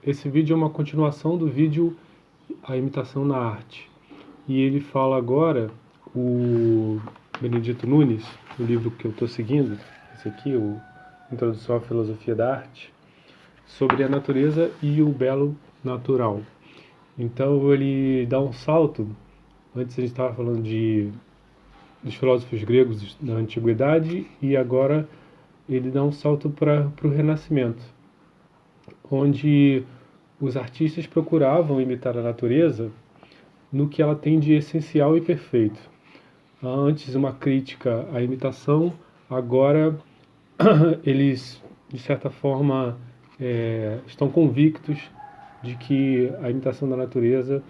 esse vídeo é uma continuação do vídeo A Imitação na Arte. E ele fala agora, o Benedito Nunes, o livro que eu estou seguindo, esse aqui, o Introdução à Filosofia da Arte, sobre a natureza e o belo natural. Então ele dá um salto. Antes a gente estava falando dos filósofos gregos da antiguidade, e agora ele dá um salto para o Renascimento, onde os artistas procuravam imitar a natureza no que ela tem de essencial e perfeito. Antes uma crítica à imitação, agora eles, de certa forma, estão convictos de que a imitação da natureza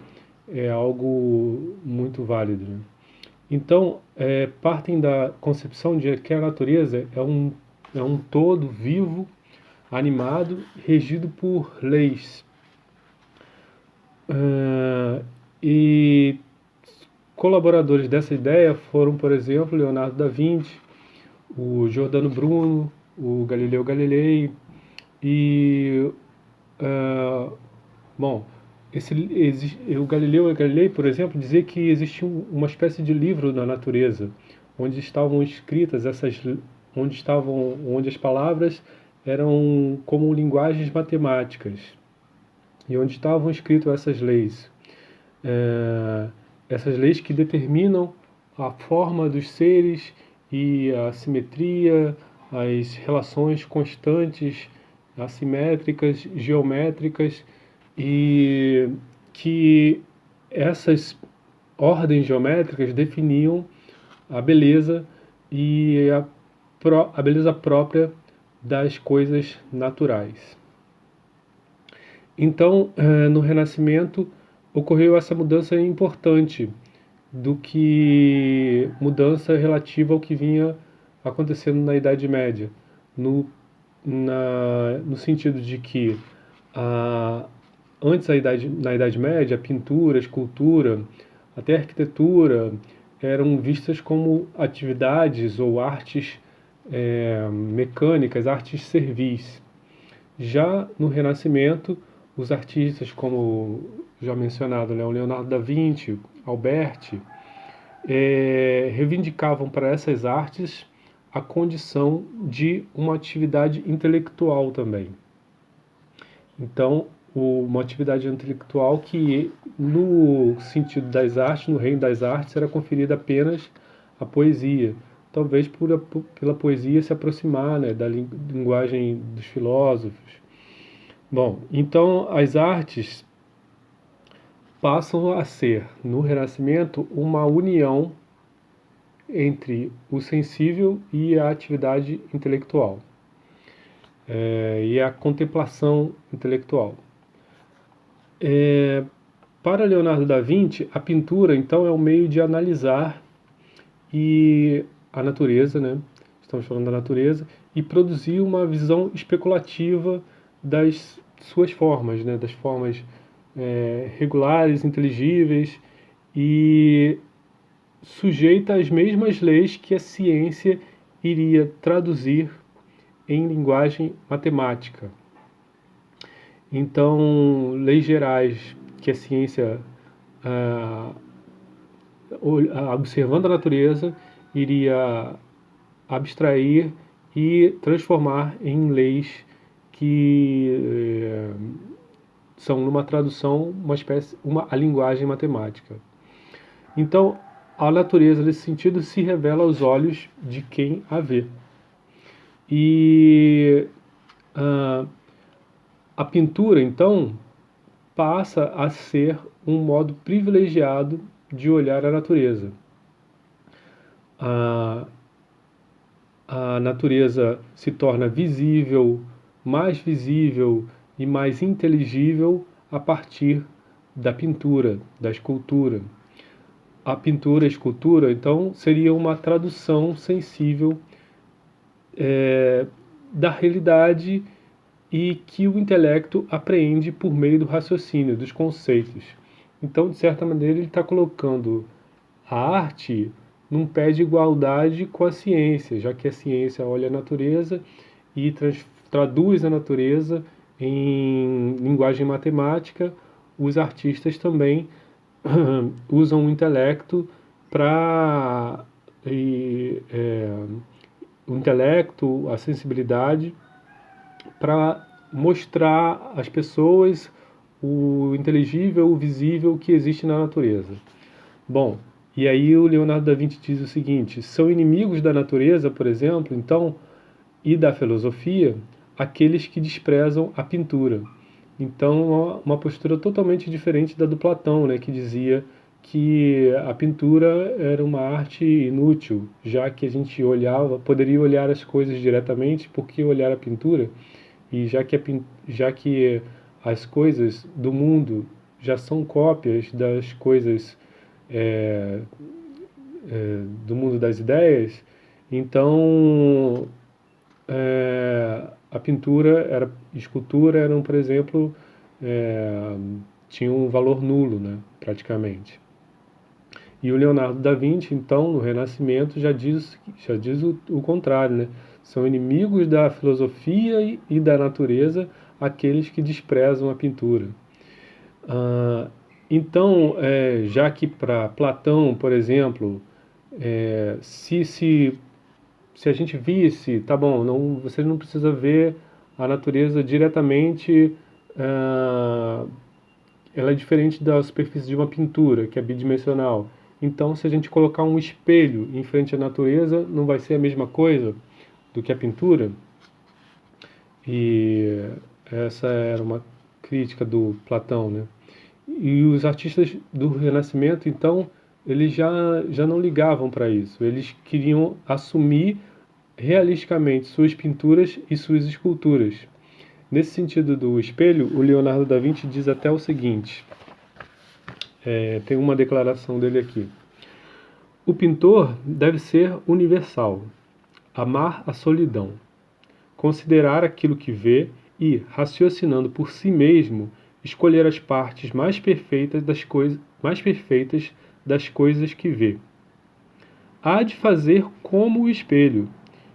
é algo muito válido, né? Então, partem da concepção de que a natureza é um todo vivo, animado, regido por leis. E colaboradores dessa ideia foram, por exemplo, Leonardo da Vinci, o Giordano Bruno, o Galileu Galilei e, bom, o Galileu Galilei, por exemplo, dizia que existia uma espécie de livro na natureza, onde estavam escritas onde as palavras eram como linguagens matemáticas e onde estavam escritas essas leis. Essas leis que determinam a forma dos seres e a simetria, as relações constantes, assimétricas, geométricas, e que essas ordens geométricas definiam a beleza e a beleza própria das coisas naturais. Então, no Renascimento, ocorreu essa mudança importante, mudança relativa ao que vinha acontecendo na Idade Média, no sentido de que antes na Idade Média, a pintura, a escultura, até a arquitetura eram vistas como atividades ou artes mecânicas, artes servis. Já no Renascimento, os artistas, como já mencionado, né, o Leonardo da Vinci, Alberti, reivindicavam para essas artes a condição de uma atividade intelectual também. Então, uma atividade intelectual que, no sentido das artes, no reino das artes, era conferida apenas à poesia. Talvez pela poesia se aproximar, né, da linguagem dos filósofos. Bom, então as artes passam a ser, no Renascimento, uma união entre o sensível e a atividade intelectual, e a contemplação intelectual. Para Leonardo da Vinci, a pintura, então, é um meio de analisar a natureza, né? Estamos falando da natureza, e produzir uma visão especulativa das suas formas, né? Das formas regulares, inteligíveis e sujeita às mesmas leis que a ciência iria traduzir em linguagem matemática. Então, leis gerais que a ciência, observando a natureza, iria abstrair e transformar em leis que são, numa tradução, a linguagem matemática. Então, a natureza, nesse sentido, se revela aos olhos de quem a vê. E a pintura, então, passa a ser um modo privilegiado de olhar a natureza. A natureza se torna visível, mais visível e mais inteligível a partir da pintura, da escultura. A pintura e a escultura, então, seria uma tradução sensível da realidade e que o intelecto apreende por meio do raciocínio, dos conceitos. Então, de certa maneira, ele está colocando a arte num pé de igualdade com a ciência, já que a ciência olha a natureza e traduz a natureza em linguagem matemática, os artistas também usam o intelecto para o intelecto, a sensibilidade, para mostrar às pessoas o inteligível, o visível que existe na natureza. Bom, e aí o Leonardo da Vinci diz o seguinte: são inimigos da natureza, por exemplo, então, e da filosofia, aqueles que desprezam a pintura. Então, uma postura totalmente diferente da do Platão, né, que dizia que a pintura era uma arte inútil, já que a gente poderia olhar as coisas diretamente, por que olhar a pintura? E já que as coisas do mundo já são cópias das coisas é, do mundo das ideias, então a pintura, escultura eram, por exemplo, tinham um valor nulo, né, praticamente. E o Leonardo da Vinci, então, no Renascimento, já diz o contrário, né? São inimigos da filosofia e da natureza aqueles que desprezam a pintura. Então, já que para Platão, por exemplo, se a gente visse, tá bom, não, você não precisa ver a natureza diretamente, ela é diferente da superfície de uma pintura, que é bidimensional. Então, se a gente colocar um espelho em frente à natureza, não vai ser a mesma coisa do que a pintura? E essa era uma crítica do Platão, né? E os artistas do Renascimento, então, eles já não ligavam para isso. Eles queriam assumir realisticamente suas pinturas e suas esculturas. Nesse sentido do espelho, o Leonardo da Vinci diz até o seguinte, tem uma declaração dele aqui: o pintor deve ser universal, amar a solidão, considerar aquilo que vê e, raciocinando por si mesmo, escolher as partes mais perfeitas das coisas que vê. Há de fazer como o espelho,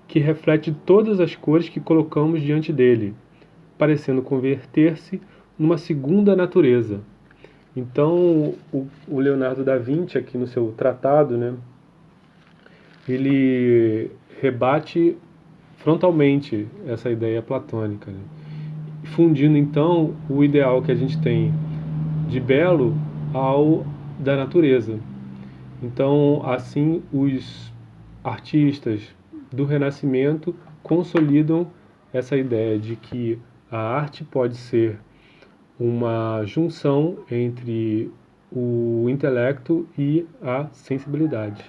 que reflete todas as cores que colocamos diante dele, parecendo converter-se numa segunda natureza. Então, o Leonardo da Vinci, aqui no seu tratado, né, ele rebate frontalmente essa ideia platônica, né, fundindo então o ideal que a gente tem de belo ao da natureza. Então, assim, os artistas do Renascimento consolidam essa ideia de que a arte pode ser uma junção entre o intelecto e a sensibilidade.